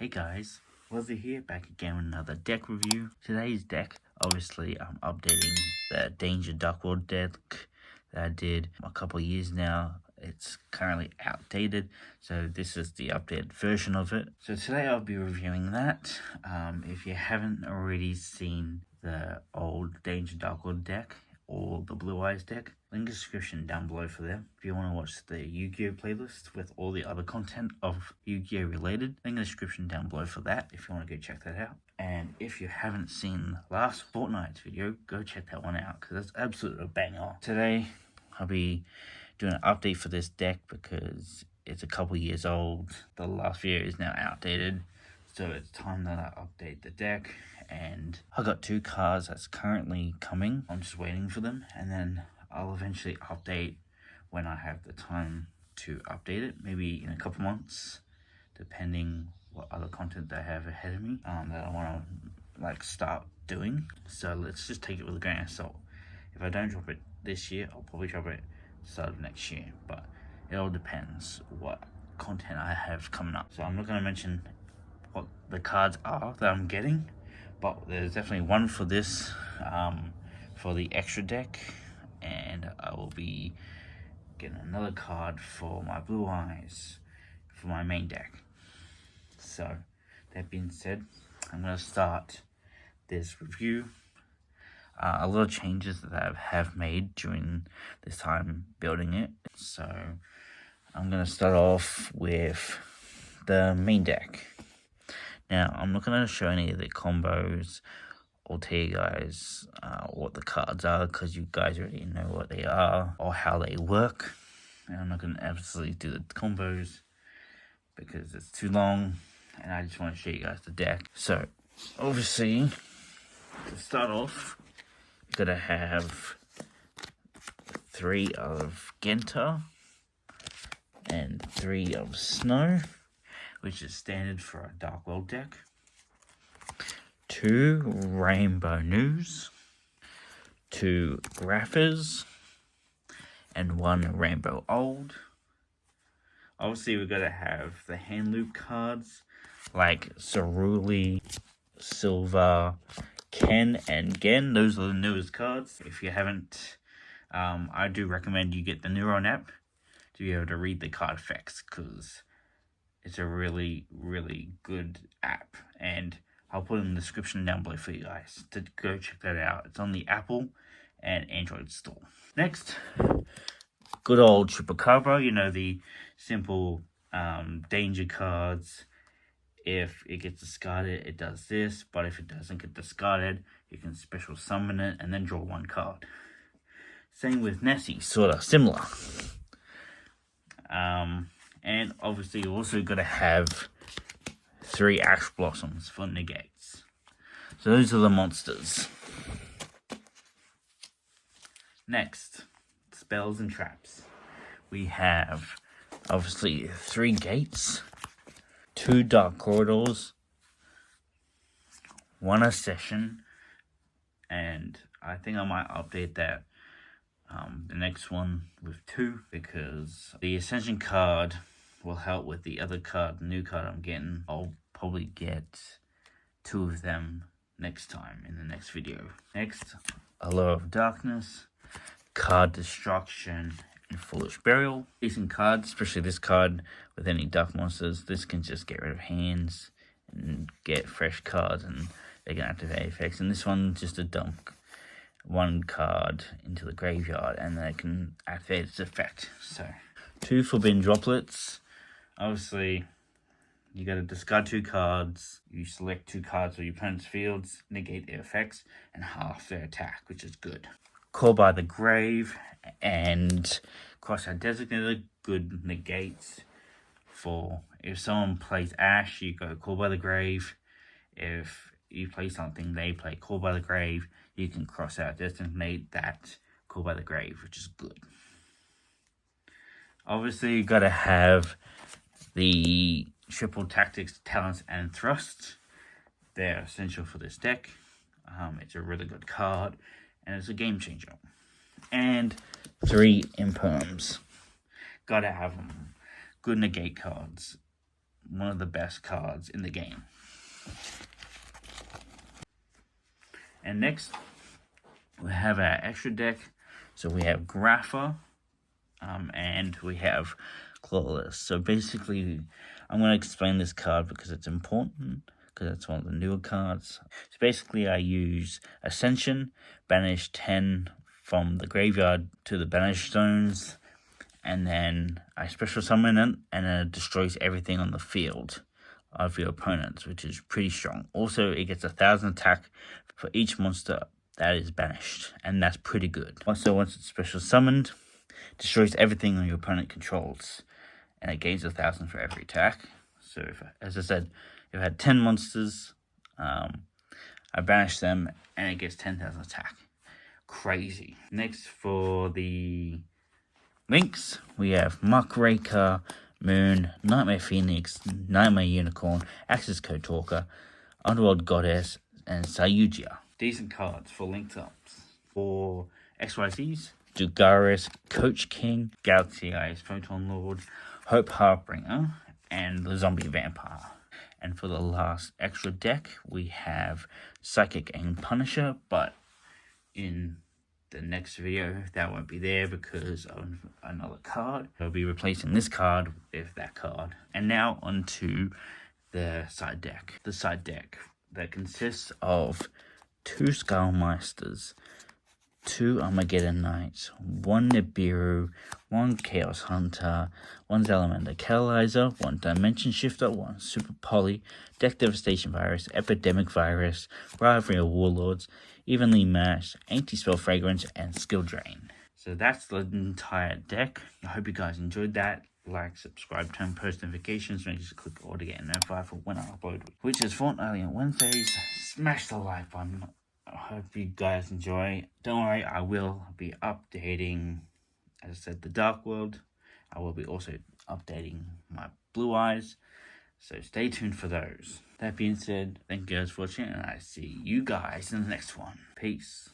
Hey guys, Wellzy here, back again with another deck review. Today's deck, obviously I'm updating the Danger Duck World deck that I did a couple of years now. It's currently outdated, so this is the updated version of it. So today I'll be reviewing that. If you haven't already seen the old Danger Duck World deck, or the Blue Eyes deck, link in the description down below for them. If you want to watch the Yu-Gi-Oh playlist with all the other content of Yu-Gi-Oh related, link in the description down below for that if you want to go check that out. And if you haven't seen last fortnight's video, go check that one out because that's absolutely a banger. Today I'll be doing an update for this deck because it's a couple years old. The last video is now outdated, so it's time that I update the deck. And I got 2 cards that's currently coming. I'm just waiting for them, and then I'll eventually update when I have the time to update it, maybe in a couple months, depending what other content I have ahead of me that I want to start doing. So let's just take it with a grain of salt. If I don't drop it this year, I'll probably drop it start of next year, but it all depends what content I have coming up. So I'm not going to mention what the cards are that I'm getting, but there's definitely one for this, for the extra deck, and I will be getting another card for my Blue Eyes, for my main deck. So, that being said, I'm going to start this review. A lot of changes that I have made during this time building it. So, I'm going to start off with the main deck. Now, I'm not going to show any of the combos or tell you guys what the cards are, because you guys already know what they are or how they work. And I'm not going to absolutely do the combos because it's too long, and I just want to show you guys the deck. So, obviously, to start off, you're going to have 3 of Genta and 3 of Snow, which is standard for a Dark World deck. 2 Rainbow News, 2 Graphers, and 1 Rainbow Old. Obviously, we're going to have the hand loop cards like Ceruli, Silver, Ken, and Gen. Those are the newest cards. If you haven't, I do recommend you get the Neuron app to be able to read the card effects, because it's a really, really good app, and I'll put it in the description down below for you guys to go check that out. It's on the Apple and Android store. Next, good old Chupacabra, you know, the simple danger cards. If it gets discarded, it does this, but if it doesn't get discarded, you can special summon it and then draw 1 card. Same with Nessie, sort of similar. And obviously you also got to have 3 Ash Blossoms for negates. So those are the monsters. Next, spells and traps. We have obviously 3 gates, 2 dark corridors, 1 accession, and I think I might update that the next one with 2, because the Ascension card will help with the other card, the new card I'm getting. I'll probably get 2 of them next time in the next video. Next, Allure of Darkness, Card Destruction, and Foolish Burial. Decent cards, especially this card with any dark monsters. This can just get rid of hands and get fresh cards, and they can activate effects. And this one, just a dump 1 card into the graveyard, and then it can activate its effect. So, 2 Forbidden Droplets. Obviously, you got to discard 2 cards. You select 2 cards from your opponent's fields, negate their effects, and half their attack, which is good. Call by the Grave and Crossout Designator, good negates. For if someone plays Ash, you go Call by the Grave. If you play something, they play Call by the Grave, you can cross out designate that Call by the Grave, which is good. Obviously, you got to have the triple tactics, talents, and thrust. They're essential for this deck. It's a really good card, and it's a game changer. And 3 Imperms. Gotta have them. Good negate cards. one of the best cards in the game. And next, we have our extra deck. So we have Grapher, and we have Clawless. So basically, I'm going to explain this card because it's important, because it's one of the newer cards. So basically, I use Ascension, banish 10 from the graveyard to the banish zones, and then I special summon it, and then it destroys everything on the field of your opponents, which is pretty strong. Also, it gets 1,000 attack for each monster that is banished, and that's pretty good. Also, once it's special summoned, destroys everything on your opponent controls, and it gains 1,000 for every attack. So, as I said, if I had 10 monsters, I banish them, and it gets 10,000 attack. Crazy. Next, for the links, we have Muckraker, Moon, Nightmare Phoenix, Nightmare Unicorn, Axis Code Talker, Underworld Goddess, and Sayuja. Decent cards for linked ups. For XYZs, Dugaris, Coach King, Galaxy Eyes, Photon Lord, Hope Heartbringer, and the Zombie Vampire. And for the last extra deck, we have Psychic and Punisher, but in the next video, that won't be there because of another card. I'll be replacing this card with that card. And now onto the side deck. The side deck that consists of 2 Skullmeisters, 2 Armageddon Knights, 1 Nibiru, 1 Chaos Hunter, 1 Salamander Catalyzer, 1 Dimension Shifter, 1 Super Poly, Deck Devastation Virus, Epidemic Virus, Rivalry of Warlords, Evenly Matched, Anti-Spell Fragrance, and Skill Drain. So that's the entire deck. I hope you guys enjoyed that. Like, subscribe, turn post notifications, make sure to click all to get notified for when I upload, which is fortnightly on Wednesdays. Smash the like button. I hope you guys enjoy. Don't worry, I will be updating, as I said, the Dark World. I will be also updating my Blue Eyes, so stay tuned for those. That being said, thank you guys for watching, and I see you guys in the next one. Peace.